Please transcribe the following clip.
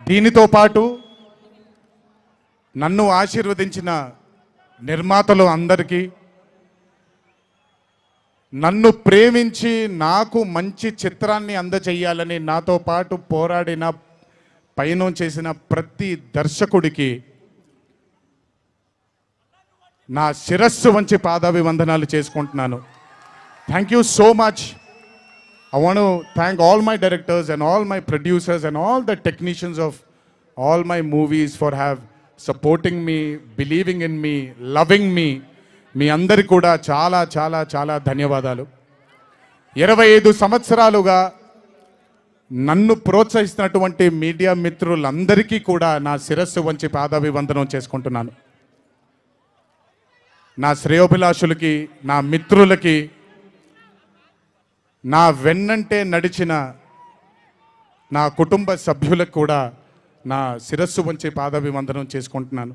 దీనితో పాటు నన్ను ఆశీర్వదించిన నిర్మాతలు అందరికీ, నన్ను ప్రేమించి నాకు మంచి చిత్రాన్ని అందజేయాలని నాతో పాటు పోరాడిన పయనం చేసిన ప్రతి దర్శకుడికి నా శిరస్సు వంచి పాదాభివందనాలు చేసుకుంటున్నాను. Thank you so much. I want to thank all my directors and all my producers and all the technicians of all my movies for supporting me, believing in me, loving me. మీ అందరికీ కూడా చాలా చాలా చాలా ధన్యవాదాలు. 25 సంవత్సరాలుగా నన్ను ప్రోత్సహిస్తున్నటువంటి media మిత్రులందరికీ కూడా నా శిరస్సు వంచి పాదాభివందనం చేసుకుంటున్నాను. నా శ్రేయోభిలాషులకి, నా మిత్రులకి, నా వెన్నంటే నడిచిన నా కుటుంబ సభ్యులకు కూడా నా శిరస్సు వంచి పాదాభివందనం చేసుకుంటున్నాను.